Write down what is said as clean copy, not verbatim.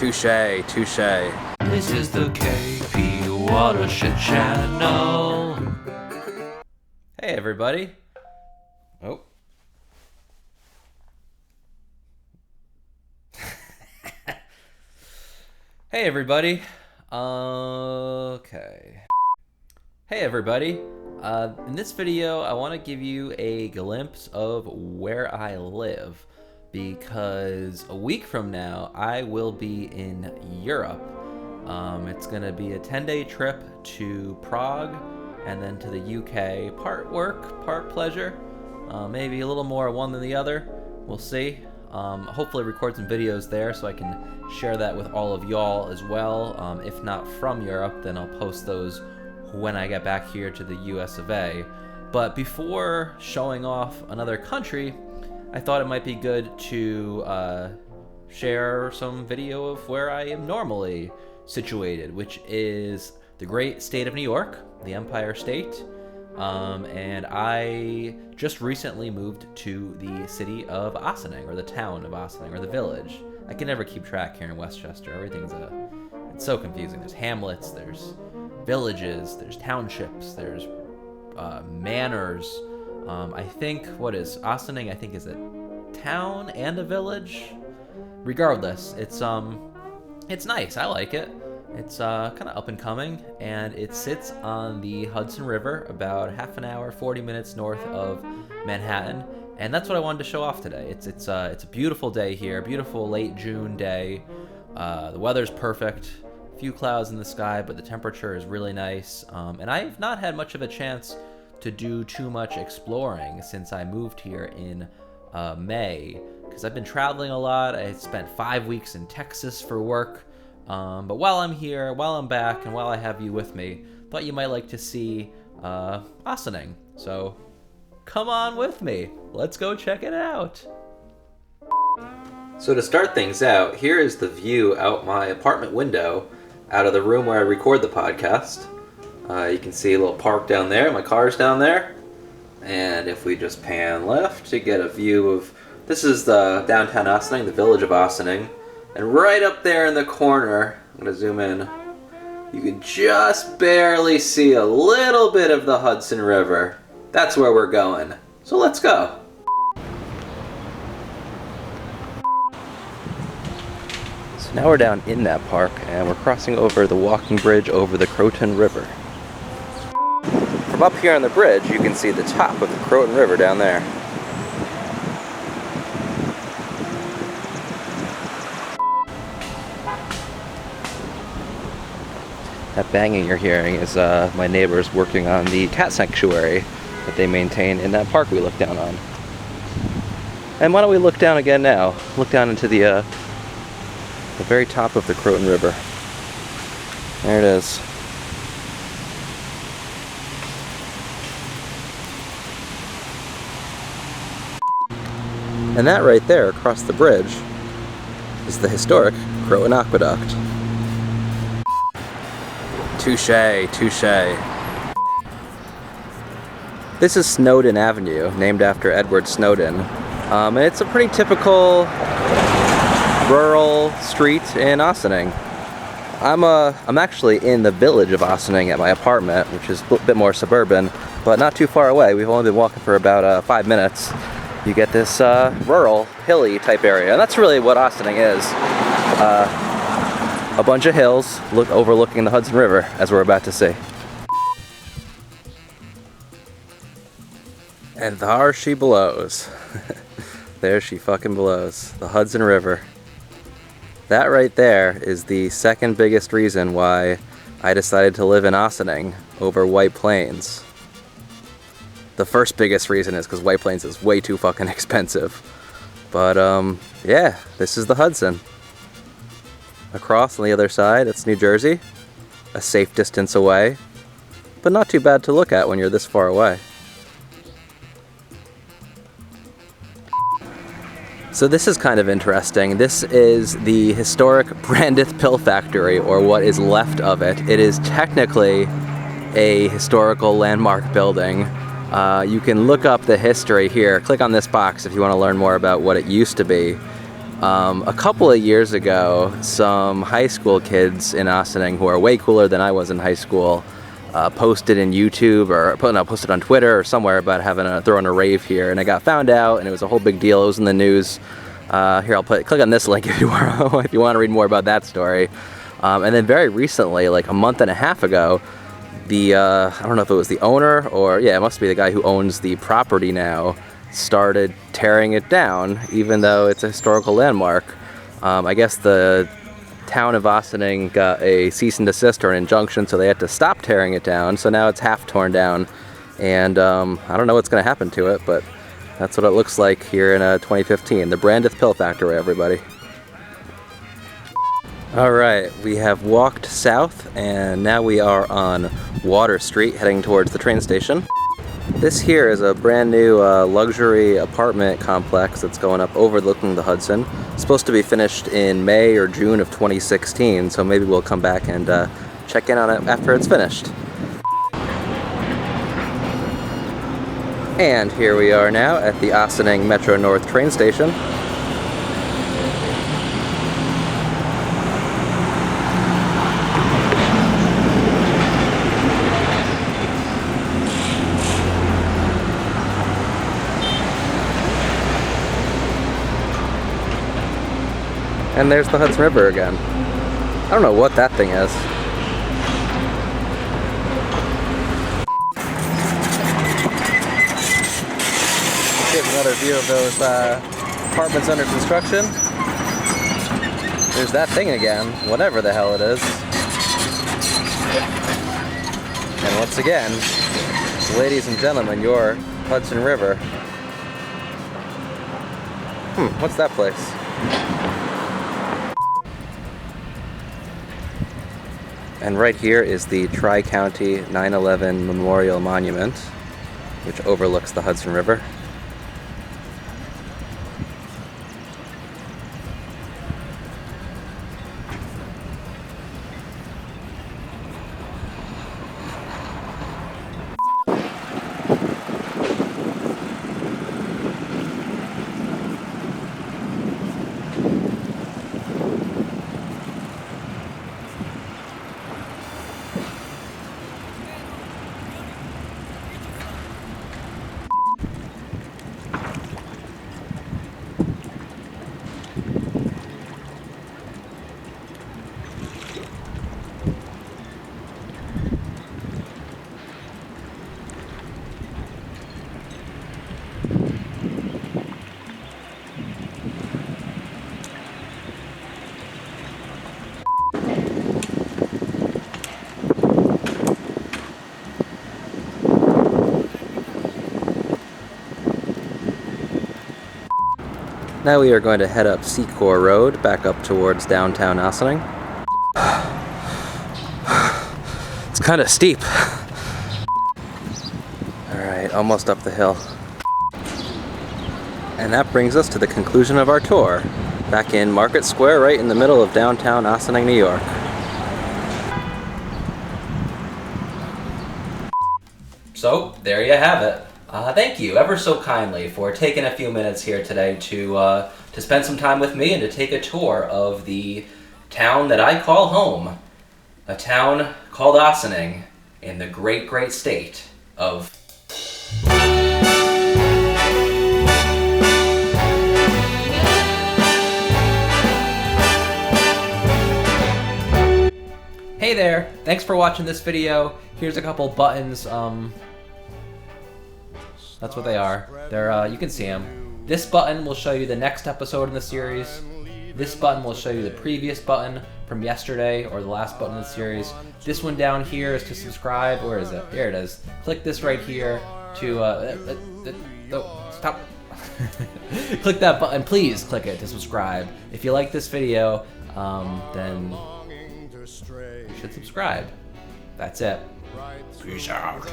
Touche, touche. This is the KP Watershed Channel. Hey everybody. Oh. Hey everybody. Okay. Hey everybody. In this video, I want to give you a glimpse of where I live, because a week from now, I will be in Europe. It's going to be a 10-day trip to Prague and then to the UK. Part work, part pleasure. Maybe a little more one than the other. We'll see. Hopefully record some videos there so I can share that with all of y'all as well. If not from Europe, then I'll post those when I get back here to the US of A. But before showing off another country, I thought it might be good to share some video of where I am normally situated, which is the great state of New York, the Empire State. And I just recently moved to the city of Ossining, or the town of Ossining, or the village. I can never keep track here in Westchester. It's so confusing. There's hamlets, there's villages, there's townships, there's manors. I think, what is Ossining? I think is a town and a village. Regardless, it's nice. I like it. It's kind of up and coming, and it sits on the Hudson River, about half an hour, 40 minutes north of Manhattan, and that's what I wanted to show off today. It's a beautiful day here, beautiful late June day. The weather's perfect. A few clouds in the sky, but the temperature is really nice. And I've not had much of a chance to do too much exploring since I moved here in May, because I've been traveling a lot. I spent 5 weeks in Texas for work. But while I'm here, while I'm back, and while I have you with me, thought you might like to see Ossining. So come on with me. Let's go check it out. So to start things out, here is the view out my apartment window, out of the room where I record the podcast. You can see a little park down there. My car's down there. And if we just pan left to get a view of... This is the downtown Ossining, the village of Ossining. And right up there in the corner, I'm going to zoom in, you can just barely see a little bit of the Hudson River. That's where we're going. So let's go. So now we're down in that park, and we're crossing over the walking bridge over the Croton River. From up here on the bridge, you can see the top of the Croton River down there. That banging you're hearing is my neighbors working on the cat sanctuary that they maintain in that park we look down on. And why don't we look down again now? Look down into the very top of the Croton River. There it is. And that right there across the bridge is the historic Croton Aqueduct. Touche, touche. This is Snowden Avenue, named after Edward Snowden. And it's a pretty typical rural street in Ossining. I'm actually in the village of Ossining at my apartment, which is a bit more suburban, but not too far away. We've only been walking for about 5 minutes. You get this rural, hilly type area, and that's really what Ossining is. A bunch of hills overlooking the Hudson River, as we're about to see. And there she blows. There she fucking blows. The Hudson River. That right there is the second biggest reason why I decided to live in Ossining over White Plains. The first biggest reason is because White Plains is way too fucking expensive. But yeah, this is the Hudson. Across on the other side, it's New Jersey, a safe distance away, but not too bad to look at when you're this far away. So this is kind of interesting. This is the historic Brandith Pill Factory, or what is left of it. It is technically a historical landmark building. You can look up the history here. Click on this box if you want to learn more about what it used to be. A couple of years ago, some high school kids in Ossining, who are way cooler than I was in high school, posted in YouTube or posted on Twitter or somewhere about throwing a rave here, and it got found out, and it was a whole big deal. It was in the news. Here, click on this link if you want to read more about that story. And then very recently, like a month and a half ago, I don't know if it was the owner or, yeah, it must be the guy who owns the property now, started tearing it down, even though it's a historical landmark. I guess the town of Ossining got a cease and desist or an injunction, so they had to stop tearing it down. So now it's half torn down, and I don't know what's going to happen to it, but that's what it looks like here in 2015. The Brandith Pill Factory, everybody. Alright, we have walked south, and now we are on Water Street, heading towards the train station. This here is a brand new luxury apartment complex that's going up overlooking the Hudson. It's supposed to be finished in May or June of 2016, so maybe we'll come back and check in on it after it's finished. And here we are now at the Ossining Metro North train station. And there's the Hudson River again. I don't know what that thing is. Here's another view of those apartments under construction. There's that thing again, whatever the hell it is. And once again, ladies and gentlemen, your Hudson River. What's that place? And right here is the Tri-County 9/11 Memorial Monument, which overlooks the Hudson River. Now we are going to head up Secor Road, back up towards downtown Ossining. It's kind of steep. Alright, almost up the hill. And that brings us to the conclusion of our tour, back in Market Square, right in the middle of downtown Ossining, New York. So, there you have it. Thank you ever so kindly for taking a few minutes here today to spend some time with me and to take a tour of the town that I call home. A town called Ossining in the great, great state of... Hey there, thanks for watching this video. Here's a couple buttons. That's what they are. They're, you can see them. This button will show you the next episode in the series. This button will show you the previous button from yesterday, or the last button in the series. This one down here is to subscribe. Where is it? Here it is. Click this right here to, stop. Click that button. Please click it to subscribe. If you like this video, then you should subscribe. That's it. Peace out.